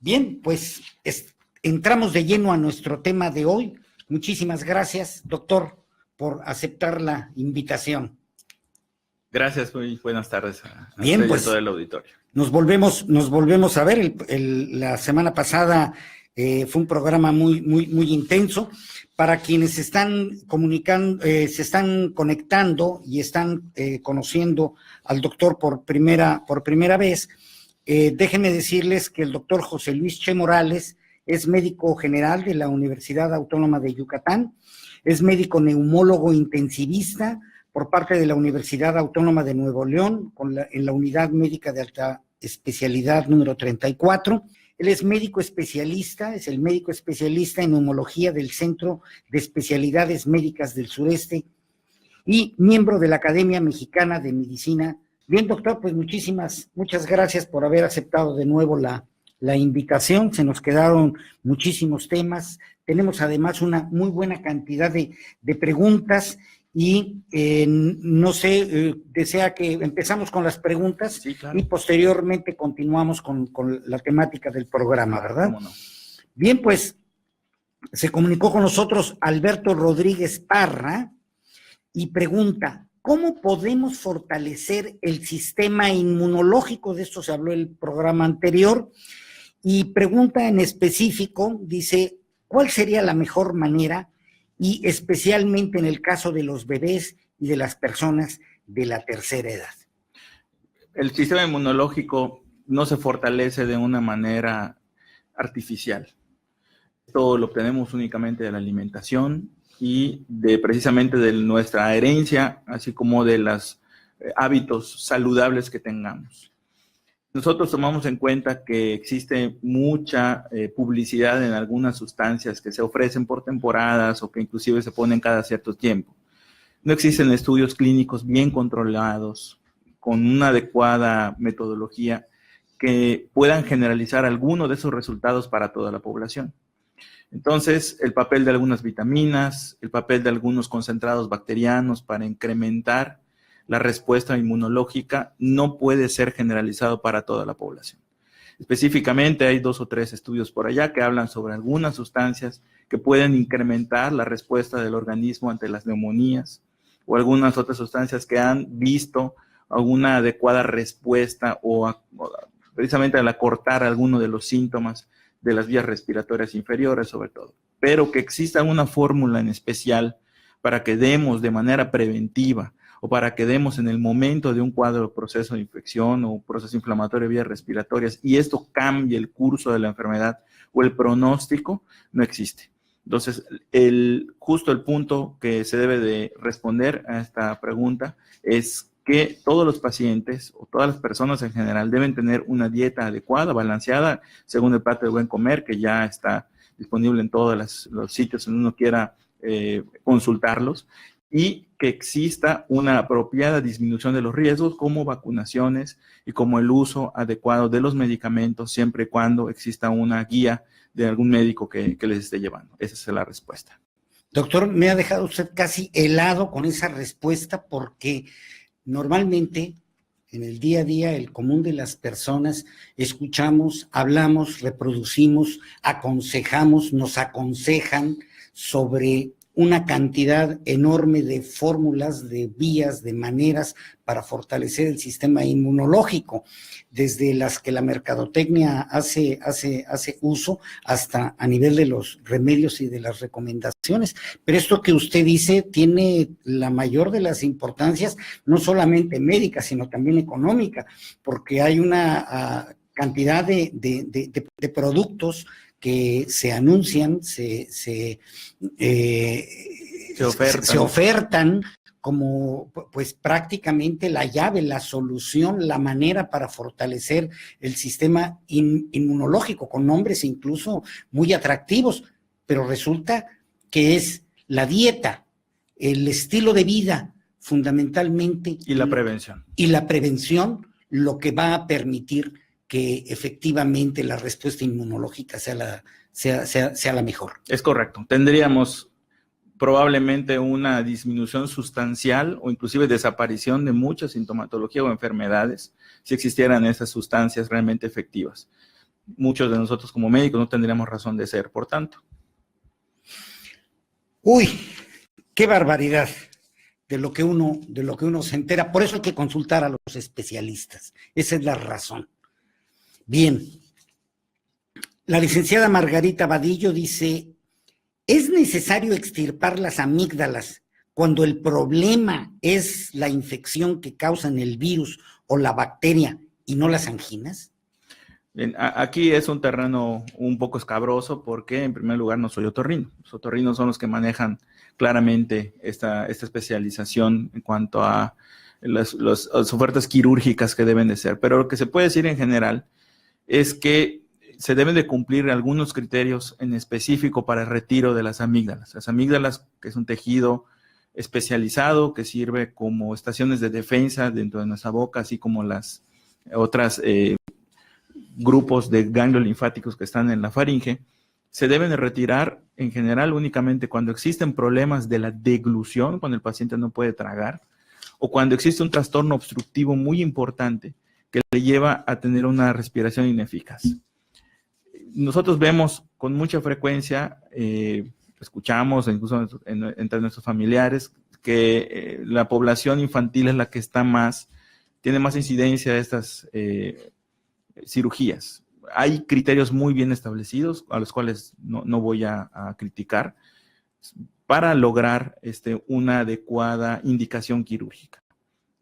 Bien, pues entramos de lleno a nuestro tema de hoy. Muchísimas gracias, doctor, por aceptar la invitación. Gracias, muy buenas tardes a Bien, usted y pues, a todo el auditorio. Nos volvemos a ver. La semana pasada fue un programa muy intenso. Para quienes están comunicando, se están conectando y están conociendo al doctor por primera vez, déjenme decirles que el doctor José Luis Che Morales es médico general de la Universidad Autónoma de Yucatán, es médico neumólogo intensivista por parte de la Universidad Autónoma de Nuevo León, en la Unidad Médica de Alta Especialidad número 34. Él es médico especialista, es el médico especialista en neumología del Centro de Especialidades Médicas del Sureste y miembro de la Academia Mexicana de Medicina. Bien, doctor, pues muchas gracias por haber aceptado de nuevo la invitación. Se nos quedaron muchísimos temas. Tenemos además una muy buena cantidad de preguntas y no sé, desea que empezamos con las preguntas. Sí, claro. Y posteriormente continuamos con la temática del programa, Claro, ¿verdad? cómo no. Bien, pues se comunicó con nosotros Alberto Rodríguez Parra y pregunta: ¿cómo podemos fortalecer el sistema inmunológico? De esto se habló en el programa anterior. Y pregunta en específico, dice, ¿cuál sería la mejor manera, y especialmente en el caso de los bebés y de las personas de la tercera edad? El sistema inmunológico no se fortalece de una manera artificial. Esto lo obtenemos únicamente de la alimentación y precisamente de nuestra herencia, así como de los hábitos saludables que tengamos. Nosotros tomamos en cuenta que existe mucha publicidad en algunas sustancias que se ofrecen por temporadas o que inclusive se ponen cada cierto tiempo. No existen estudios clínicos bien controlados, con una adecuada metodología que puedan generalizar alguno de esos resultados para toda la población. Entonces, el papel de algunas vitaminas, el papel de algunos concentrados bacterianos para incrementar la respuesta inmunológica no puede ser generalizado para toda la población. Específicamente hay 2 o 3 estudios por allá que hablan sobre algunas sustancias que pueden incrementar la respuesta del organismo ante las neumonías o algunas otras sustancias que han visto alguna adecuada respuesta precisamente al acortar alguno de los síntomas de las vías respiratorias inferiores sobre todo. Pero que exista una fórmula en especial para que demos de manera preventiva o para que demos en el momento de un cuadro de proceso de infección o proceso inflamatorio de vías respiratorias y esto cambie el curso de la enfermedad o el pronóstico, no existe. Entonces, justo el punto que se debe de responder a esta pregunta es que todos los pacientes o todas las personas en general deben tener una dieta adecuada, balanceada, según el plato de buen comer, que ya está disponible en todos los sitios donde uno quiera consultarlos, y que exista una apropiada disminución de los riesgos como vacunaciones y como el uso adecuado de los medicamentos siempre y cuando exista una guía de algún médico que les esté llevando. Esa es la respuesta. Doctor, me ha dejado usted casi helado con esa respuesta porque normalmente en el día a día, el común de las personas, escuchamos, hablamos, reproducimos, aconsejamos, nos aconsejan sobre una cantidad enorme de fórmulas, de vías, de maneras para fortalecer el sistema inmunológico, desde las que la mercadotecnia hace uso hasta a nivel de los remedios y de las recomendaciones. Pero esto que usted dice tiene la mayor de las importancias, no solamente médica, sino también económica, porque hay una cantidad de productos que se anuncian, se ofertan como pues prácticamente la llave, la solución, la manera para fortalecer el sistema inmunológico, con nombres incluso muy atractivos, pero resulta que es la dieta, el estilo de vida, fundamentalmente. Y la prevención. Y la prevención lo que va a permitir que efectivamente la respuesta inmunológica sea la mejor. Es correcto. Tendríamos probablemente una disminución sustancial o inclusive desaparición de mucha sintomatología o enfermedades si existieran esas sustancias realmente efectivas. muchos de nosotros como médicos no tendríamos razón de ser, por tanto. Uy, qué barbaridad de lo que uno se entera. Por eso hay que consultar a los especialistas. Esa es la razón. Bien. La licenciada Margarita Vadillo dice, ¿es necesario extirpar las amígdalas cuando el problema es la infección que causan el virus o la bacteria y no las anginas? Bien, aquí es un terreno un poco escabroso porque, en primer lugar, no soy otorrino. Los otorrinos son los que manejan claramente esta especialización en cuanto a las ofertas quirúrgicas que deben de ser. Pero lo que se puede decir en general es que se deben de cumplir algunos criterios en específico para el retiro de las amígdalas. Las amígdalas, que es un tejido especializado que sirve como estaciones de defensa dentro de nuestra boca, así como las otras grupos de ganglios linfáticos que están en la faringe, se deben de retirar en general únicamente cuando existen problemas de la deglución, cuando el paciente no puede tragar, o cuando existe un trastorno obstructivo muy importante que le lleva a tener una respiración ineficaz. Nosotros vemos con mucha frecuencia, escuchamos incluso entre nuestros familiares, que la población infantil es la que tiene más incidencia de estas cirugías. Hay criterios muy bien establecidos, a los cuales no voy a criticar, para lograr una adecuada indicación quirúrgica.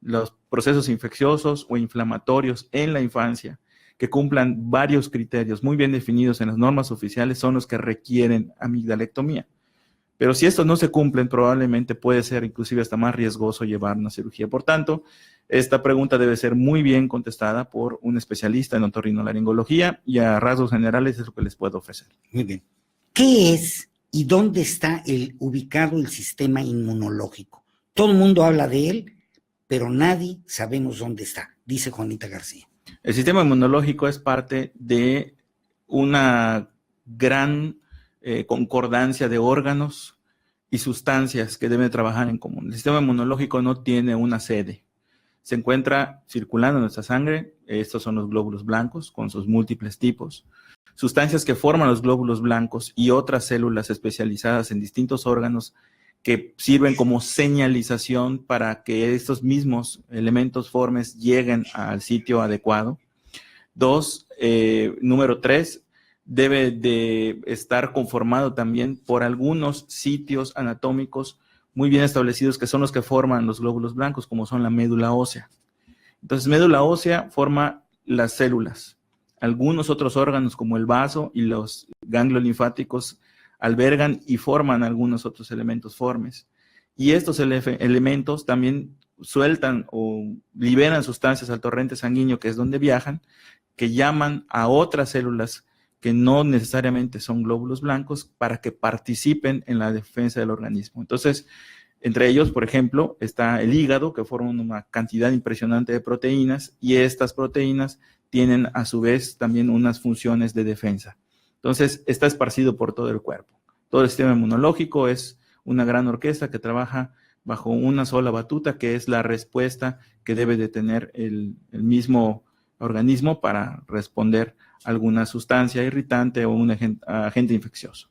Los procesos infecciosos o inflamatorios en la infancia que cumplan varios criterios muy bien definidos en las normas oficiales son los que requieren amigdalectomía. Pero si estos no se cumplen, probablemente puede ser inclusive hasta más riesgoso llevar una cirugía. Por tanto, esta pregunta debe ser muy bien contestada por un especialista en otorrinolaringología y a rasgos generales es lo que les puedo ofrecer. Muy bien. ¿Qué es y dónde está ubicado el sistema inmunológico? Todo el mundo habla de él, pero nadie sabemos dónde está, dice Juanita García. El sistema inmunológico es parte de una gran concordancia de órganos y sustancias que deben trabajar en común. El sistema inmunológico no tiene una sede. Se encuentra circulando en nuestra sangre. Estos son los glóbulos blancos con sus múltiples tipos. Sustancias que forman los glóbulos blancos y otras células especializadas en distintos órganos que sirven como señalización para que estos mismos elementos formes lleguen al sitio adecuado. Número 3, debe de estar conformado también por algunos sitios anatómicos muy bien establecidos que son los que forman los glóbulos blancos, como son la médula ósea. Entonces, médula ósea forma las células. Algunos otros órganos como el vaso y los ganglios linfáticos albergan y forman algunos otros elementos formes. Y estos elementos también sueltan o liberan sustancias al torrente sanguíneo, que es donde viajan, que llaman a otras células que no necesariamente son glóbulos blancos para que participen en la defensa del organismo. Entonces, entre ellos, por ejemplo, está el hígado, que forma una cantidad impresionante de proteínas, y estas proteínas tienen a su vez también unas funciones de defensa. Entonces, está esparcido por todo el cuerpo. Todo el sistema inmunológico es una gran orquesta que trabaja bajo una sola batuta, que es la respuesta que debe de tener el mismo organismo para responder a alguna sustancia irritante o un agente infeccioso.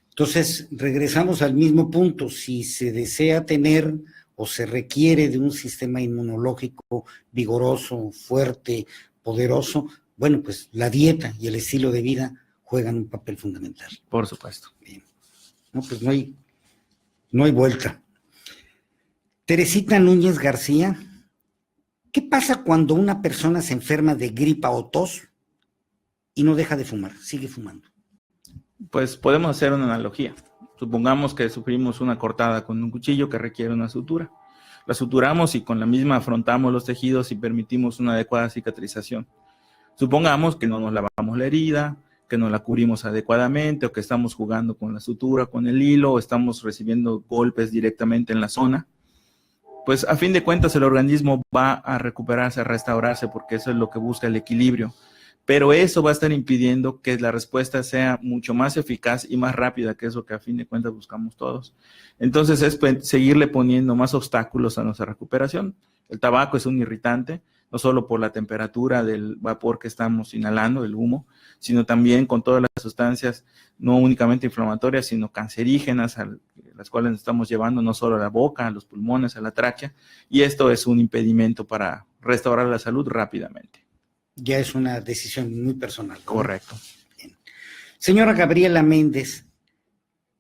Entonces, regresamos al mismo punto. Si se desea tener o se requiere de un sistema inmunológico vigoroso, fuerte, poderoso, bueno, pues la dieta y el estilo de vida juegan un papel fundamental. Por supuesto. Bien. No, pues no hay vuelta. Teresita Núñez García, ¿qué pasa cuando una persona se enferma de gripa o tos y no deja de fumar, sigue fumando? Pues podemos hacer una analogía. Supongamos que sufrimos una cortada con un cuchillo que requiere una sutura. La suturamos y con la misma afrontamos los tejidos y permitimos una adecuada cicatrización. Supongamos que no nos lavamos la herida, que no la cubrimos adecuadamente, o que estamos jugando con la sutura, con el hilo, o estamos recibiendo golpes directamente en la zona. Pues a fin de cuentas el organismo va a recuperarse, a restaurarse, porque eso es lo que busca el equilibrio. Pero eso va a estar impidiendo que la respuesta sea mucho más eficaz y más rápida, que es lo que a fin de cuentas buscamos todos. Entonces es seguirle poniendo más obstáculos a nuestra recuperación. El tabaco es un irritante, no solo por la temperatura del vapor que estamos inhalando, el humo, sino también con todas las sustancias no únicamente inflamatorias, sino cancerígenas, las cuales nos estamos llevando no solo a la boca, a los pulmones, a la tráquea, y esto es un impedimento para restaurar la salud rápidamente. Ya es una decisión muy personal, ¿no? Correcto. Bien. Señora Gabriela Méndez,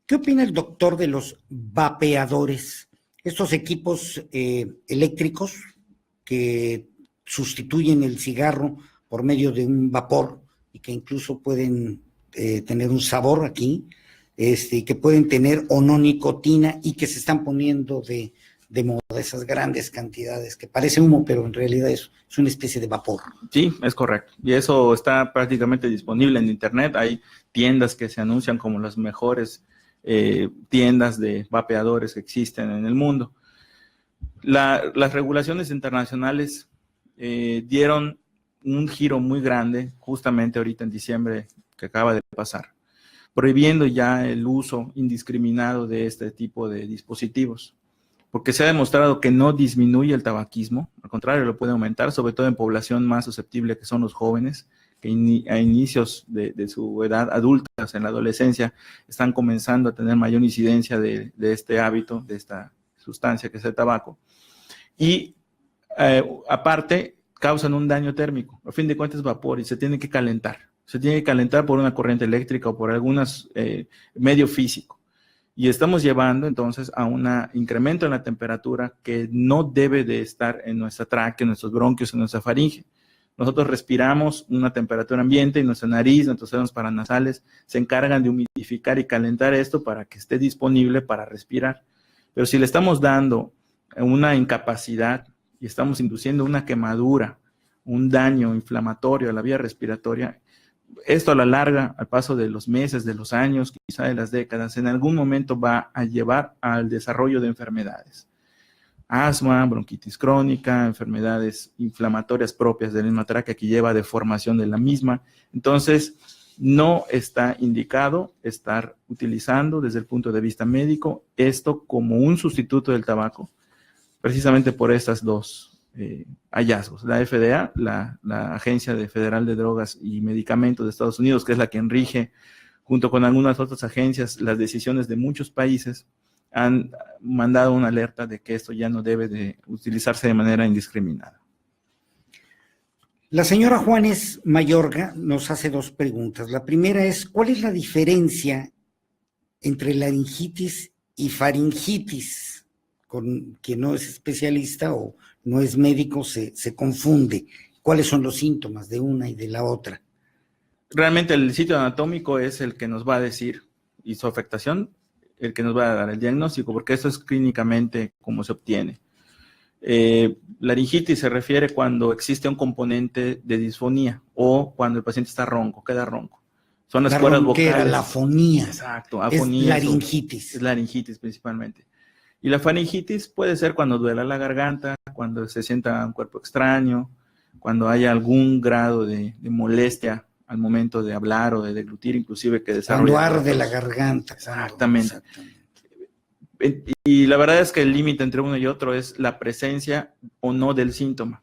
¿qué opina el doctor de los vapeadores? Estos equipos eléctricos que sustituyen el cigarro por medio de un vapor y que incluso pueden tener un sabor aquí, que pueden tener o no nicotina y que se están poniendo de moda esas grandes cantidades, que parece humo, pero en realidad es una especie de vapor. Sí, es correcto. Y eso está prácticamente disponible en Internet. Hay tiendas que se anuncian como las mejores tiendas de vapeadores que existen en el mundo. Las regulaciones internacionales dieron un giro muy grande justamente ahorita en diciembre que acaba de pasar, prohibiendo ya el uso indiscriminado de este tipo de dispositivos, porque se ha demostrado que no disminuye el tabaquismo, al contrario, lo puede aumentar, sobre todo en población más susceptible que son los jóvenes, que a inicios de su edad adulta, en la adolescencia, están comenzando a tener mayor incidencia de este hábito, de esta sustancia que es el tabaco. Y aparte, causan un daño térmico. A fin de cuentas es vapor y se tiene que calentar. Se tiene que calentar por una corriente eléctrica o por algunos medio físico. Y estamos llevando entonces a un incremento en la temperatura que no debe de estar en nuestra tráquea, en nuestros bronquios, en nuestra faringe. Nosotros respiramos una temperatura ambiente y nuestra nariz, nuestros senos paranasales se encargan de humidificar y calentar esto para que esté disponible para respirar. Pero si le estamos dando una incapacidad y estamos induciendo una quemadura, un daño inflamatorio a la vía respiratoria, esto a la larga, al paso de los meses, de los años, quizá de las décadas, en algún momento va a llevar al desarrollo de enfermedades. Asma, bronquitis crónica, enfermedades inflamatorias propias de la misma tráquea que lleva a deformación de la misma. Entonces, no está indicado estar utilizando desde el punto de vista médico esto como un sustituto del tabaco, precisamente por estas dos hallazgos. La FDA, la Agencia Federal de Drogas y Medicamentos de Estados Unidos, que es la que rige, junto con algunas otras agencias, las decisiones de muchos países, han mandado una alerta de que esto ya no debe de utilizarse de manera indiscriminada. La señora Juanes Mayorga nos hace dos preguntas. La primera es, ¿cuál es la diferencia entre laringitis y faringitis? Con quien no es especialista o no es médico se confunde. ¿Cuáles son los síntomas de una y de la otra? Realmente el sitio anatómico es el que nos va a decir, y su afectación, el que nos va a dar el diagnóstico, porque eso es clínicamente como se obtiene. Laringitis se refiere cuando existe un componente de disfonía o cuando el paciente está ronco, queda ronco. Son las cuerdas vocales. La afonía. Exacto, afonía. Es laringitis. Es laringitis principalmente. Y la faringitis puede ser cuando duela la garganta, cuando se sienta un cuerpo extraño, cuando haya algún grado de molestia al momento de hablar o de deglutir, inclusive que desarrolla. Cuando arde la garganta. Exactamente. Y la verdad es que el límite entre uno y otro es la presencia o no del síntoma.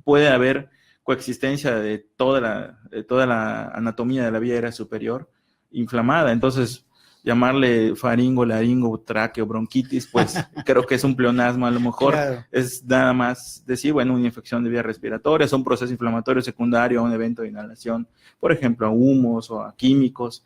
Puede haber coexistencia de toda la anatomía de la vía aérea superior inflamada, entonces llamarle faringo, laringo, tráqueo, bronquitis, pues creo que es un pleonasmo, a lo mejor claro. Es nada más decir, bueno, una infección de vías respiratorias, un proceso inflamatorio secundario a un evento de inhalación, por ejemplo, a humos o a químicos,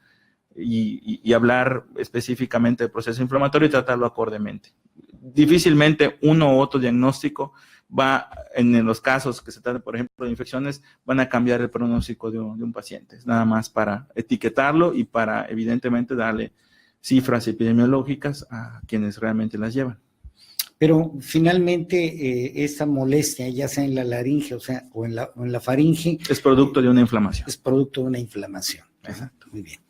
y hablar específicamente del proceso inflamatorio y tratarlo acordemente. Difícilmente uno u otro diagnóstico va, en los casos que se tratan, por ejemplo, de infecciones, van a cambiar el pronóstico de un paciente. Es nada más para etiquetarlo y para, evidentemente, darle cifras epidemiológicas a quienes realmente las llevan. Pero finalmente esta molestia, ya sea en la laringe o en la faringe, es producto de una inflamación. Es producto de una inflamación. Exacto. Muy bien.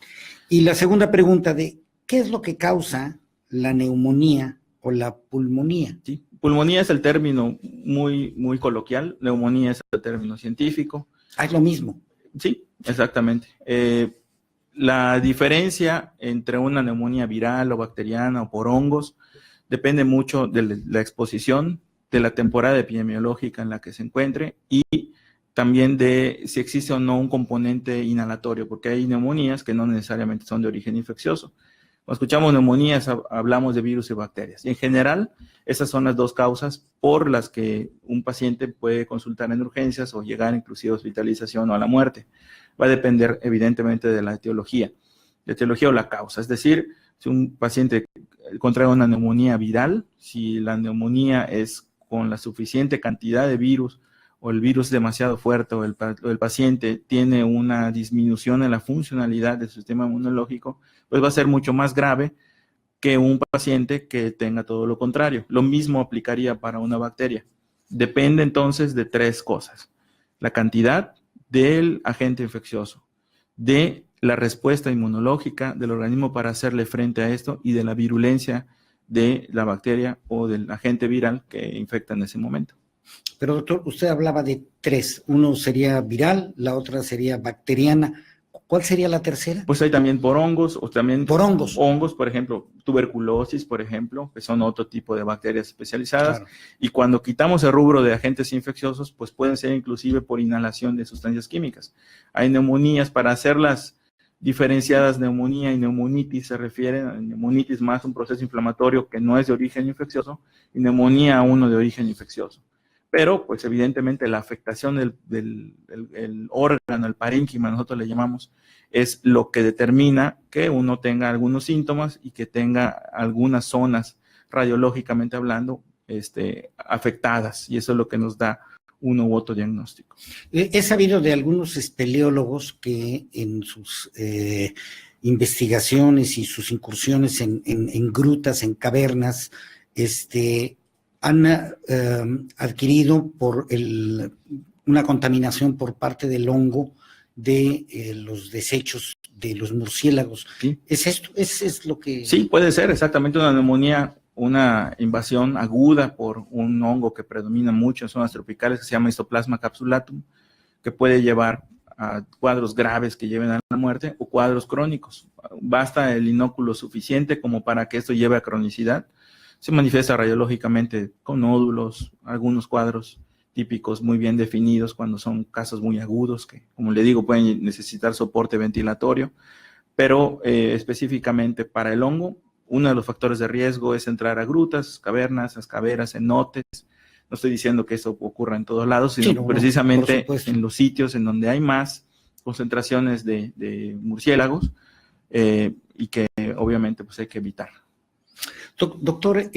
Y la segunda pregunta de, ¿qué es lo que causa la neumonía o la pulmonía? Sí, pulmonía es el término muy, muy coloquial, neumonía es el término científico. Ah, es lo mismo. Sí, exactamente. La diferencia entre una neumonía viral o bacteriana o por hongos depende mucho de la exposición de la temporada epidemiológica en la que se encuentre y también de si existe o no un componente inhalatorio, porque hay neumonías que no necesariamente son de origen infeccioso. Cuando escuchamos neumonías, hablamos de virus y bacterias. Y en general, esas son las dos causas por las que un paciente puede consultar en urgencias o llegar inclusive a hospitalización o a la muerte. Va a depender evidentemente de la etiología o la causa. Es decir, si un paciente contrae una neumonía viral, si la neumonía es con la suficiente cantidad de virus o el virus es demasiado fuerte o el paciente tiene una disminución en la funcionalidad del sistema inmunológico, pues va a ser mucho más grave que un paciente que tenga todo lo contrario. Lo mismo aplicaría para una bacteria. Depende entonces de tres cosas: la cantidad del agente infeccioso, de la respuesta inmunológica del organismo para hacerle frente a esto y de la virulencia de la bacteria o del agente viral que infecta en ese momento. Pero doctor, usted hablaba de tres. Uno sería viral, la otra sería bacteriana. ¿Cuál sería la tercera? Pues hay también por hongos, o también por hongos. Hongos, por ejemplo, tuberculosis, por ejemplo, que son otro tipo de bacterias especializadas. Claro. Y cuando quitamos el rubro de agentes infecciosos, pues pueden ser inclusive por inhalación de sustancias químicas. Hay neumonías, para hacerlas diferenciadas, neumonía y neumonitis se refieren a neumonitis más un proceso inflamatorio que no es de origen infeccioso, y neumonía a uno de origen infeccioso. Pero, pues evidentemente la afectación del órgano, el parénquima, nosotros le llamamos, es lo que determina que uno tenga algunos síntomas y que tenga algunas zonas radiológicamente hablando afectadas, y eso es lo que nos da uno u otro diagnóstico. He sabido de algunos espeleólogos que en sus investigaciones y sus incursiones en grutas, en cavernas, han adquirido por una contaminación por parte del hongo de los desechos de los murciélagos. ¿Sí? ¿Es esto? ¿Es lo que...? Sí, puede ser exactamente una neumonía, una invasión aguda por un hongo que predomina mucho en zonas tropicales, que se llama Histoplasma capsulatum, que puede llevar a cuadros graves que lleven a la muerte o cuadros crónicos. Basta el inóculo suficiente como para que esto lleve a cronicidad. Se manifiesta radiológicamente con nódulos, algunos cuadros típicos muy bien definidos cuando son casos muy agudos que, como le digo, pueden necesitar soporte ventilatorio, pero específicamente para el hongo, uno de los factores de riesgo es entrar a grutas, cavernas, excaveras, cenotes. No estoy diciendo que eso ocurra en todos lados, sino precisamente en los sitios en donde hay más concentraciones de murciélagos y que obviamente pues hay que evitar. Doctor,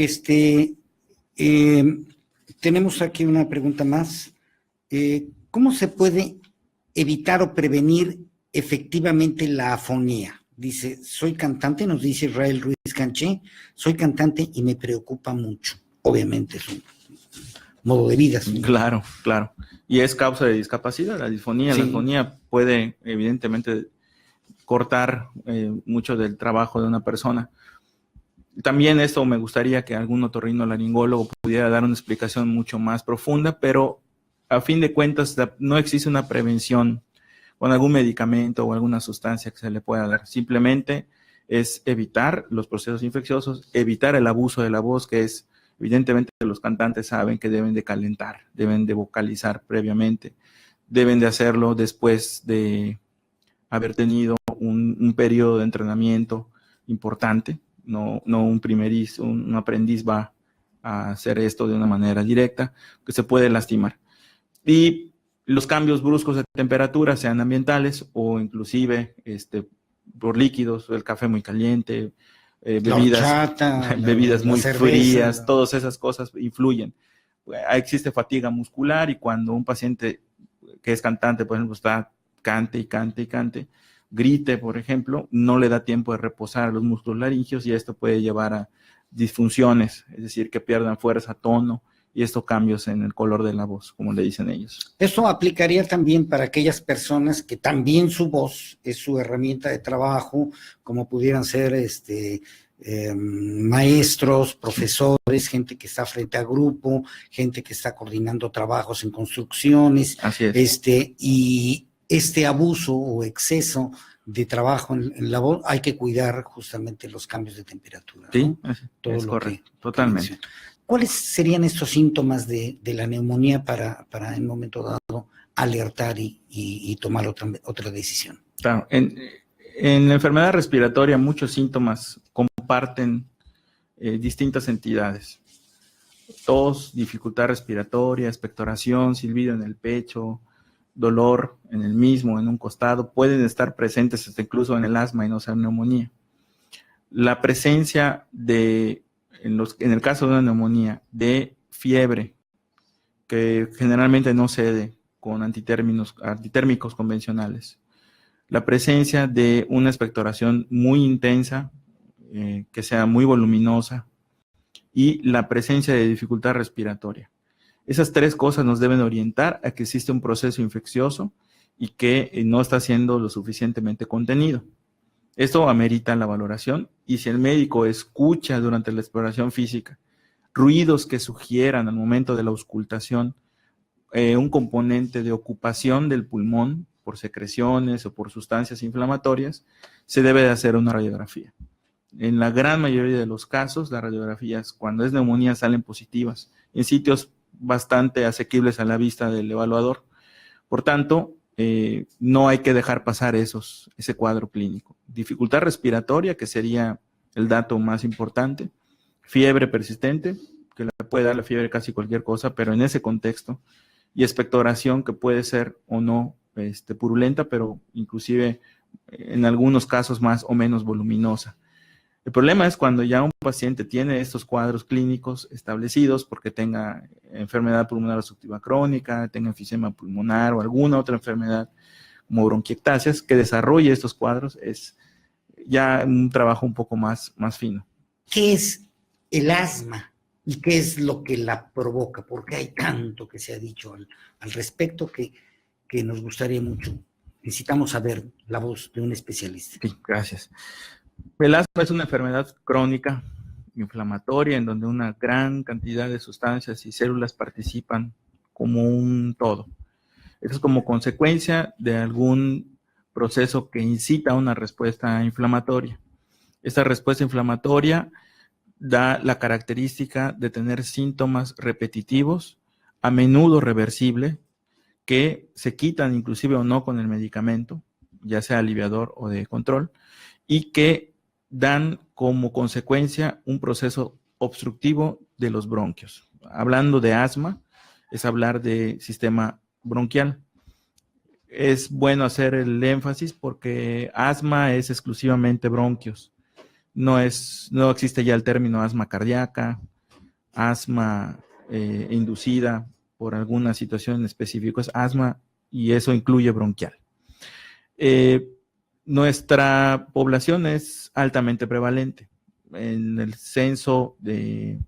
tenemos aquí una pregunta más. ¿Cómo se puede evitar o prevenir efectivamente la afonía? Dice, soy cantante, nos dice Israel Ruiz Canché, soy cantante y me preocupa mucho. Obviamente es un modo de vida. ¿Sí? Claro. Y es causa de discapacidad, la disfonía. Sí. La disfonía puede evidentemente cortar mucho del trabajo de una persona. También esto me gustaría que algún otorrinolaringólogo pudiera dar una explicación mucho más profunda, pero a fin de cuentas no existe una prevención con algún medicamento o alguna sustancia que se le pueda dar. Simplemente es evitar los procesos infecciosos, evitar el abuso de la voz, que es, evidentemente los cantantes saben que deben de calentar, deben de vocalizar previamente, deben de hacerlo después de haber tenido un periodo de entrenamiento importante. No un aprendiz va a hacer esto de una manera directa, que se puede lastimar. Y los cambios bruscos de temperatura, sean ambientales o inclusive por líquidos, el café muy caliente, bebidas muy frías, todas esas cosas influyen. Existe fatiga muscular y cuando un paciente que es cantante, por ejemplo, está cante, grite, por ejemplo, no le da tiempo de reposar los músculos laringeos y esto puede llevar a disfunciones, es decir, que pierdan fuerza, tono, y esto cambios en el color de la voz, como le dicen ellos. Esto aplicaría también para aquellas personas que también su voz es su herramienta de trabajo, como pudieran ser maestros, profesores, gente que está frente a grupo, gente que está coordinando trabajos en construcciones. Así es. Y este abuso o exceso de trabajo en la voz, hay que cuidar justamente los cambios de temperatura. Sí, ¿no? es correcto, totalmente. ¿Cuáles serían estos síntomas de la neumonía para en un momento dado alertar y tomar otra decisión? Claro, en la enfermedad respiratoria muchos síntomas comparten distintas entidades. Tos, dificultad respiratoria, expectoración, silbido en el pecho, dolor en el mismo, en un costado, pueden estar presentes hasta incluso en el asma y no ser neumonía. La presencia en el caso de una neumonía, de fiebre, que generalmente no cede con antitérmicos convencionales. La presencia de una expectoración muy intensa, que sea muy voluminosa, y la presencia de dificultad respiratoria. Esas tres cosas nos deben orientar a que existe un proceso infeccioso y que no está siendo lo suficientemente contenido. Esto amerita la valoración, y si el médico escucha durante la exploración física ruidos que sugieran al momento de la auscultación un componente de ocupación del pulmón por secreciones o por sustancias inflamatorias, se debe de hacer una radiografía. En la gran mayoría de los casos, las radiografías, cuando es neumonía, salen positivas en sitios bastante asequibles a la vista del evaluador. Por tanto, no hay que dejar pasar ese cuadro clínico. Dificultad respiratoria, que sería el dato más importante. Fiebre persistente, que le puede dar la fiebre casi cualquier cosa, pero en ese contexto. Y expectoración, que puede ser o no purulenta, pero inclusive en algunos casos más o menos voluminosa. El problema es cuando ya un paciente tiene estos cuadros clínicos establecidos porque tenga enfermedad pulmonar obstructiva crónica, tenga enfisema pulmonar o alguna otra enfermedad como bronquiectasias, que desarrolle estos cuadros, es ya un trabajo un poco más fino. ¿Qué es el asma y qué es lo que la provoca? Porque hay tanto que se ha dicho al respecto que nos gustaría mucho. Necesitamos saber la voz de un especialista. Sí, gracias. El asma es una enfermedad crónica, inflamatoria, en donde una gran cantidad de sustancias y células participan como un todo. Esto es como consecuencia de algún proceso que incita a una respuesta inflamatoria. Esta respuesta inflamatoria da la característica de tener síntomas repetitivos, a menudo reversible, que se quitan inclusive o no con el medicamento, ya sea aliviador o de control, y que dan como consecuencia un proceso obstructivo de los bronquios. Hablando de asma, es hablar de sistema bronquial. Es bueno hacer el énfasis porque asma es exclusivamente bronquios. No existe ya el término asma cardíaca, asma inducida por alguna situación específica, es asma y eso incluye bronquial. Nuestra población es altamente prevalente. En el censo de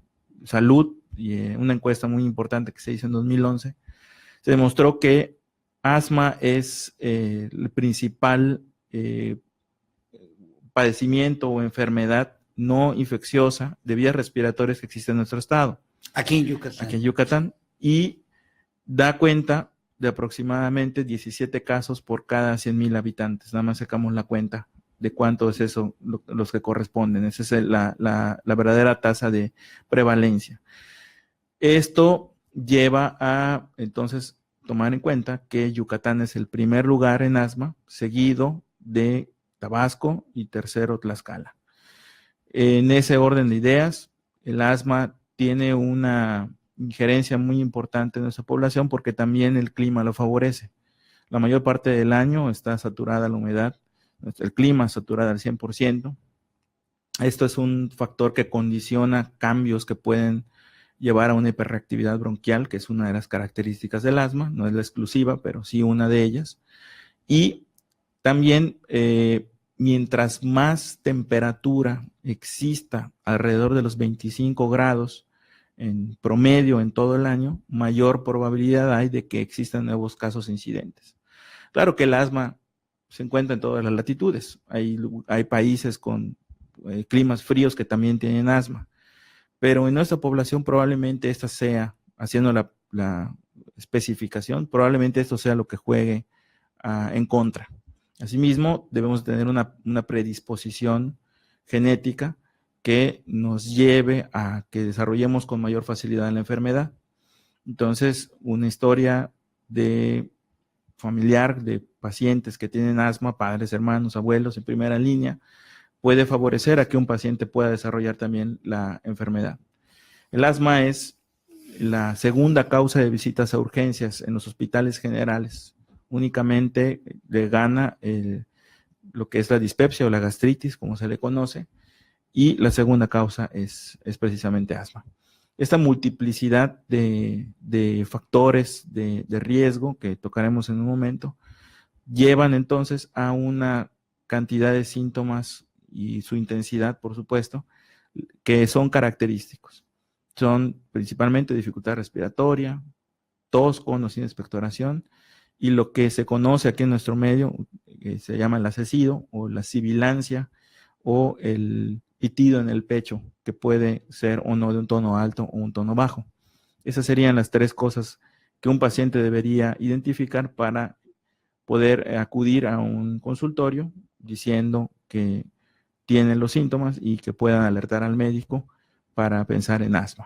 salud y una encuesta muy importante que se hizo en 2011, se demostró que asma es el principal padecimiento o enfermedad no infecciosa de vías respiratorias que existe en nuestro estado. Aquí en Yucatán. Aquí en Yucatán, y da cuenta de aproximadamente 17 casos por cada 100,000 habitantes. Nada más sacamos la cuenta de cuánto es eso, los que corresponden. Esa es la verdadera tasa de prevalencia. Esto lleva a, entonces, tomar en cuenta que Yucatán es el primer lugar en asma, seguido de Tabasco y tercero Tlaxcala. En ese orden de ideas, el asma tiene una injerencia muy importante en nuestra población porque también el clima lo favorece. La mayor parte del año está saturada la humedad, el clima saturado al 100%. Esto es un factor que condiciona cambios que pueden llevar a una hiperreactividad bronquial, que es una de las características del asma, no es la exclusiva, pero sí una de ellas. Y también, mientras más temperatura exista alrededor de los 25 grados en promedio en todo el año, mayor probabilidad hay de que existan nuevos casos incidentes. Claro que el asma se encuentra en todas las latitudes. Hay países con climas fríos que también tienen asma, pero en nuestra población probablemente esta sea, haciendo la especificación, probablemente esto sea lo que juegue en contra. Asimismo, debemos tener una predisposición genética que nos lleve a que desarrollemos con mayor facilidad la enfermedad. Entonces, una historia de familiar de pacientes que tienen asma, padres, hermanos, abuelos en primera línea, puede favorecer a que un paciente pueda desarrollar también la enfermedad. El asma es la segunda causa de visitas a urgencias en los hospitales generales. Únicamente le gana lo que es la dispepsia o la gastritis, como se le conoce, y la segunda causa es precisamente asma. Esta multiplicidad de factores de riesgo que tocaremos en un momento llevan entonces a una cantidad de síntomas y su intensidad, por supuesto, que son característicos. Son principalmente dificultad respiratoria, tos con o sin expectoración, y lo que se conoce aquí en nuestro medio, que se llama el acecido o la sibilancia o el pitido en el pecho, que puede ser o no de un tono alto o un tono bajo. Esas serían las tres cosas que un paciente debería identificar para poder acudir a un consultorio diciendo que tienen los síntomas y que puedan alertar al médico para pensar en asma.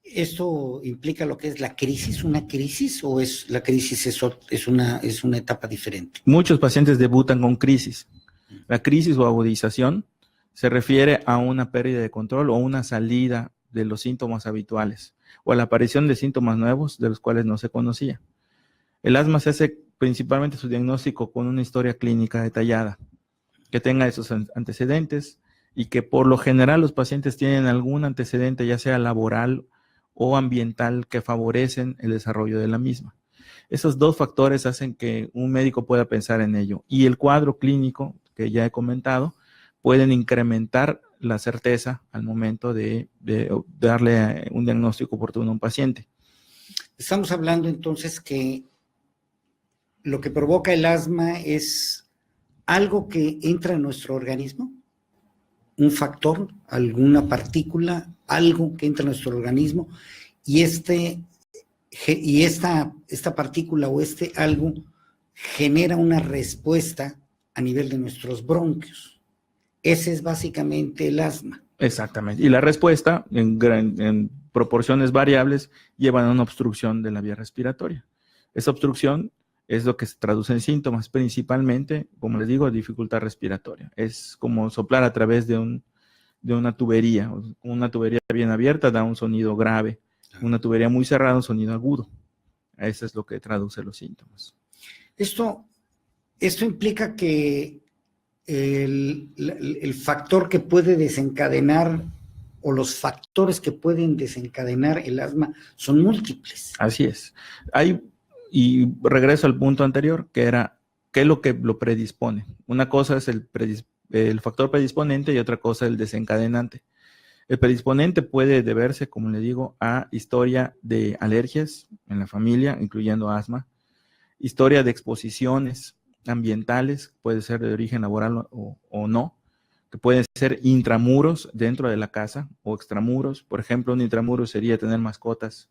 ¿Esto implica lo que es la crisis, una crisis, o es la crisis es una etapa diferente? Muchos pacientes debutan con crisis. La crisis o agudización se refiere a una pérdida de control o una salida de los síntomas habituales o a la aparición de síntomas nuevos de los cuales no se conocía. El asma se hace principalmente su diagnóstico con una historia clínica detallada, que tenga esos antecedentes y que por lo general los pacientes tienen algún antecedente, ya sea laboral o ambiental, que favorecen el desarrollo de la misma. Esos dos factores hacen que un médico pueda pensar en ello. Y el cuadro clínico, que ya he comentado, pueden incrementar la certeza al momento de darle un diagnóstico oportuno a un paciente. Estamos hablando entonces que lo que provoca el asma es algo que entra en nuestro organismo, un factor, alguna partícula, algo que entra en nuestro organismo, y esta partícula o algo genera una respuesta a nivel de nuestros bronquios. Ese es básicamente el asma. Exactamente. Y la respuesta, en proporciones variables, llevan a una obstrucción de la vía respiratoria. Esa obstrucción es lo que se traduce en síntomas, principalmente, como les digo, dificultad respiratoria. Es como soplar a través de una tubería. Una tubería bien abierta da un sonido grave. Una tubería muy cerrada, un sonido agudo. Eso es lo que traduce los síntomas. Esto implica que el factor que puede desencadenar o los factores que pueden desencadenar el asma son múltiples. Así es. Y regreso al punto anterior, que era qué es lo que lo predispone. Una cosa es el factor predisponente y otra cosa el desencadenante. El predisponente puede deberse, como le digo, a historia de alergias en la familia, incluyendo asma, historia de exposiciones ambientales, puede ser de origen laboral o no, que pueden ser intramuros dentro de la casa o extramuros. Por ejemplo, un intramuro sería tener mascotas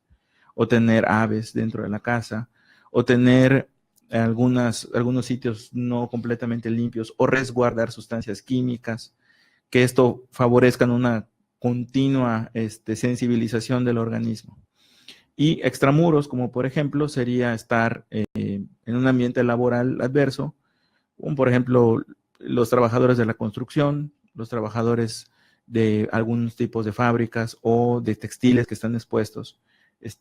o tener aves dentro de la casa, o tener algunos sitios no completamente limpios, o resguardar sustancias químicas, que esto favorezcan una continua sensibilización del organismo. Y extramuros, como por ejemplo, sería estar en un ambiente laboral adverso, como por ejemplo los trabajadores de la construcción, los trabajadores de algunos tipos de fábricas o de textiles que están expuestos,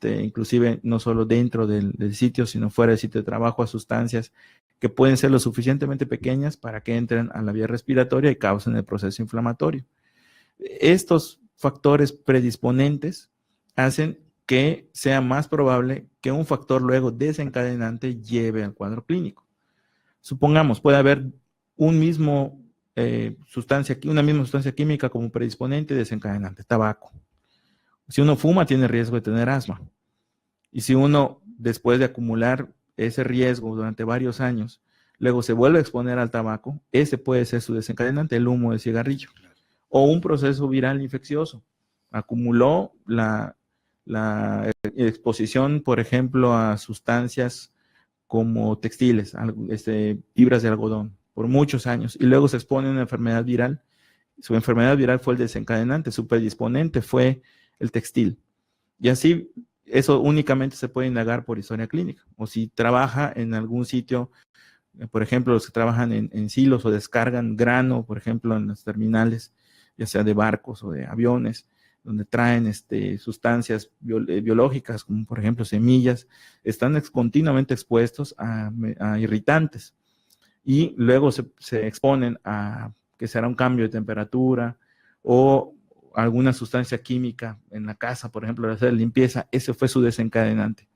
inclusive no solo dentro del sitio, sino fuera del sitio de trabajo, a sustancias que pueden ser lo suficientemente pequeñas para que entren a la vía respiratoria y causen el proceso inflamatorio. Estos factores predisponentes hacen que sea más probable que un factor luego desencadenante lleve al cuadro clínico. Supongamos, puede haber una misma sustancia química como predisponente y desencadenante, tabaco. Si uno fuma, tiene riesgo de tener asma. Y si uno, después de acumular ese riesgo durante varios años, luego se vuelve a exponer al tabaco, ese puede ser su desencadenante, el humo de cigarrillo. O un proceso viral infeccioso. Acumuló la exposición, por ejemplo, a sustancias como textiles, fibras de algodón, por muchos años, y luego se expone a una enfermedad viral Su enfermedad viral fue el desencadenante, su predisponente fue el textil. Y así, eso únicamente se puede indagar por historia clínica. O si trabaja en algún sitio, por ejemplo, los que trabajan en silos o descargan grano, por ejemplo, en las terminales, ya sea de barcos o de aviones, donde traen sustancias biológicas, como por ejemplo semillas, están continuamente expuestos a irritantes y luego se exponen a que será un cambio de temperatura o alguna sustancia química en la casa, por ejemplo, de hacer limpieza. Ese fue su desencadenante.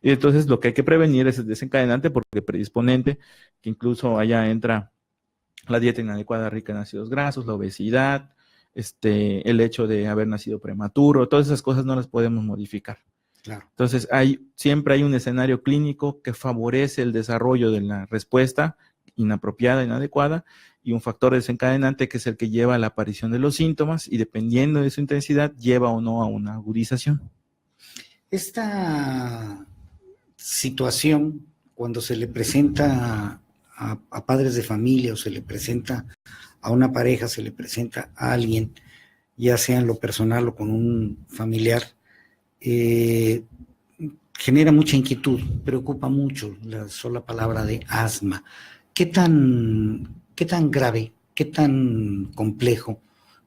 Y entonces lo que hay que prevenir es el desencadenante, porque predisponente, que incluso allá entra la dieta inadecuada rica en ácidos grasos, la obesidad, el hecho de haber nacido prematuro, todas esas cosas no las podemos modificar. Claro. Entonces siempre hay un escenario clínico que favorece el desarrollo de la respuesta inapropiada, inadecuada, y un factor desencadenante que es el que lleva a la aparición de los síntomas y dependiendo de su intensidad lleva o no a una agudización. Esta situación, cuando se le presenta a padres de familia o se le presenta a una pareja, se le presenta a alguien, ya sea en lo personal o con un familiar, genera mucha inquietud, preocupa mucho la sola palabra de asma. ¿Qué tan grave, qué tan complejo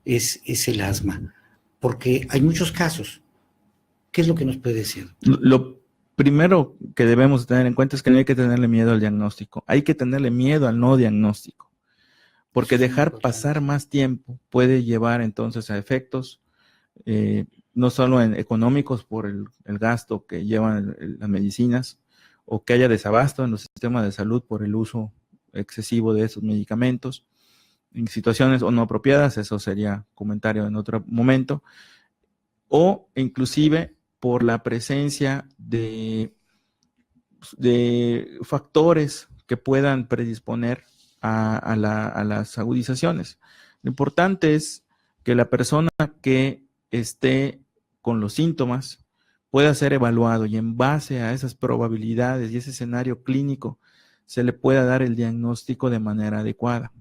es el asma? Porque hay muchos casos. ¿Qué es lo que nos puede decir? Lo primero que debemos tener en cuenta es que no hay que tenerle miedo al diagnóstico, hay que tenerle miedo al no diagnóstico, porque dejar pasar más tiempo puede llevar entonces a efectos no solo económicos por el gasto que llevan las medicinas, o que haya desabasto en los sistemas de salud por el uso excesivo de esos medicamentos, en situaciones o no apropiadas, eso sería comentario en otro momento, o inclusive por la presencia de factores que puedan predisponer a las agudizaciones. Lo importante es que la persona que esté con los síntomas pueda ser evaluado y en base a esas probabilidades y ese escenario clínico se le pueda dar el diagnóstico de manera adecuada.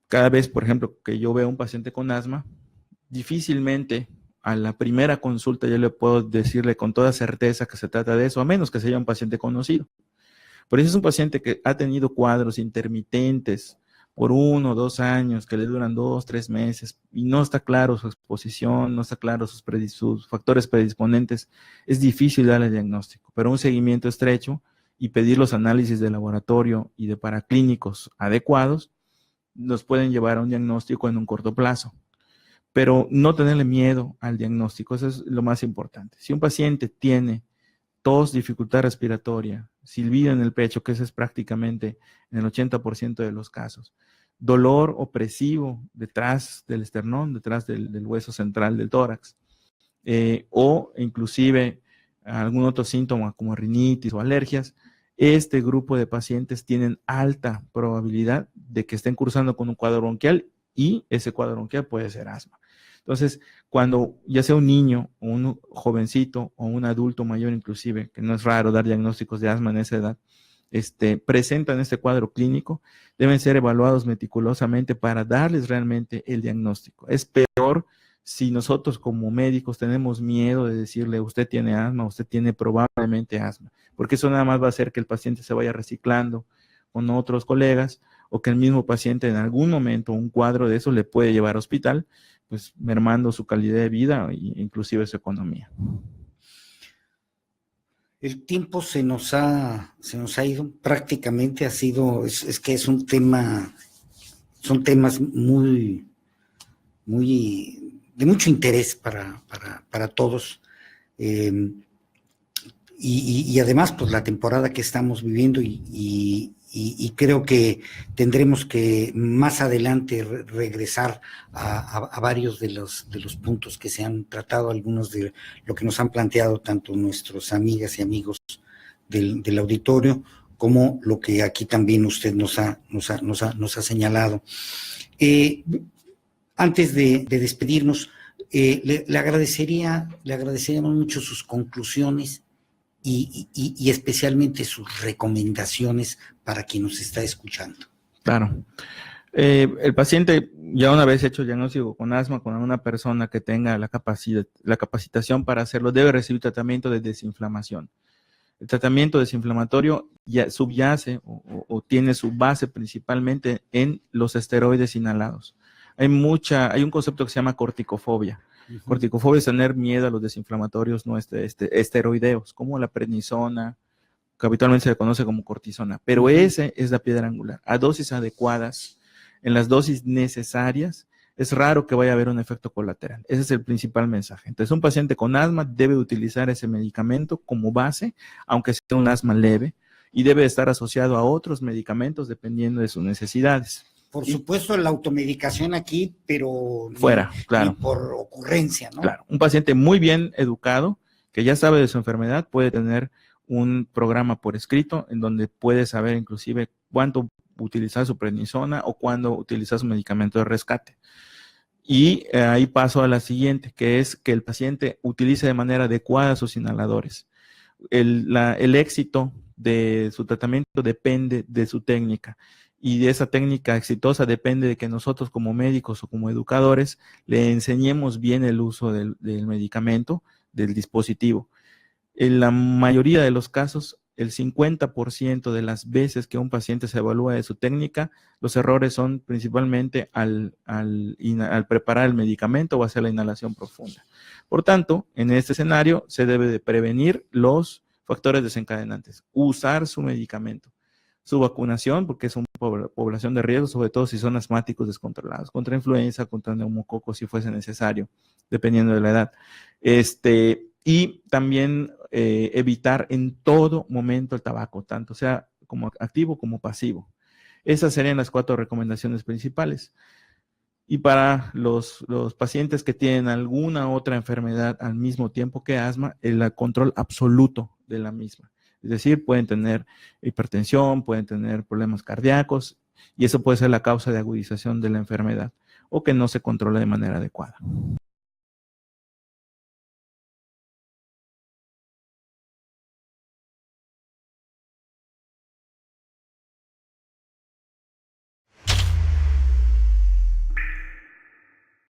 Cada vez, por ejemplo, que yo veo un paciente con asma, difícilmente a la primera consulta yo le puedo decirle con toda certeza que se trata de eso, a menos que sea un paciente conocido. Por eso es un paciente que ha tenido cuadros intermitentes por 1 o 2 años, que le duran 2, 3 meses, y no está claro su exposición, no está claro sus factores predisponentes, es difícil darle diagnóstico, pero un seguimiento estrecho y pedir los análisis de laboratorio y de paraclínicos adecuados nos pueden llevar a un diagnóstico en un corto plazo. Pero no tenerle miedo al diagnóstico, eso es lo más importante. Si un paciente tiene tos, dificultad respiratoria, silbido en el pecho, que eso es prácticamente en el 80% de los casos, dolor opresivo detrás del esternón, detrás del hueso central del tórax, o inclusive algún otro síntoma como rinitis o alergias, este grupo de pacientes tienen alta probabilidad de que estén cursando con un cuadro bronquial y ese cuadro bronquial puede ser asma. Entonces, cuando ya sea un niño o un jovencito o un adulto mayor inclusive, que no es raro dar diagnósticos de asma en esa edad, presentan este cuadro clínico, deben ser evaluados meticulosamente para darles realmente el diagnóstico. Es peor si nosotros como médicos tenemos miedo de decirle usted tiene asma, usted tiene probablemente asma, porque eso nada más va a hacer que el paciente se vaya reciclando con otros colegas o que el mismo paciente en algún momento un cuadro de eso le puede llevar al hospital, pues mermando su calidad de vida e inclusive su economía. El tiempo se nos ha ido, prácticamente es que es un tema, son temas muy de mucho interés para todos, y además pues la temporada que estamos viviendo y creo que tendremos que más adelante regresar a varios de los puntos que se han tratado, algunos de lo que nos han planteado tanto nuestras amigas y amigos del auditorio, como lo que aquí también usted nos ha señalado. Antes de despedirnos, le agradeceríamos mucho sus conclusiones y especialmente sus recomendaciones para quien nos está escuchando. Claro. El paciente, ya una vez hecho el diagnóstico con asma, con una persona que tenga la capacitación para hacerlo, debe recibir tratamiento de desinflamación. El tratamiento desinflamatorio ya subyace o tiene su base principalmente en los esteroides inhalados. Hay un concepto que se llama corticofobia. Corticofobia es tener miedo a los desinflamatorios no esteroideos, como la prednisona, que habitualmente se le conoce como cortisona. Pero ese es la piedra angular. A dosis adecuadas, en las dosis necesarias, es raro que vaya a haber un efecto colateral. Ese es el principal mensaje. Entonces, un paciente con asma debe utilizar ese medicamento como base, aunque sea un asma leve, y debe estar asociado a otros medicamentos dependiendo de sus necesidades. Por supuesto, la automedicación aquí, pero fuera, claro. Ni por ocurrencia, ¿no? Claro, un paciente muy bien educado, que ya sabe de su enfermedad, puede tener un programa por escrito en donde puede saber inclusive cuánto utilizar su prednisona o cuándo utilizar su medicamento de rescate. Y ahí paso a la siguiente, que es que el paciente utilice de manera adecuada sus inhaladores. El éxito de su tratamiento depende de su técnica, y de esa técnica exitosa depende de que nosotros como médicos o como educadores le enseñemos bien el uso del medicamento, del dispositivo. En la mayoría de los casos, el 50% de las veces que un paciente se evalúa de su técnica, los errores son principalmente al preparar el medicamento o hacer la inhalación profunda. Por tanto, en este escenario se debe de prevenir los factores desencadenantes, usar su medicamento, su vacunación, porque es una población de riesgo, sobre todo si son asmáticos descontrolados, contra influenza, contra neumococo, si fuese necesario, dependiendo de la edad. Y también evitar en todo momento el tabaco, tanto sea como activo como pasivo. Esas serían las 4 recomendaciones principales. Y para los pacientes que tienen alguna otra enfermedad al mismo tiempo que asma, el control absoluto de la misma. Es decir, pueden tener hipertensión, pueden tener problemas cardíacos, y eso puede ser la causa de agudización de la enfermedad o que no se controle de manera adecuada.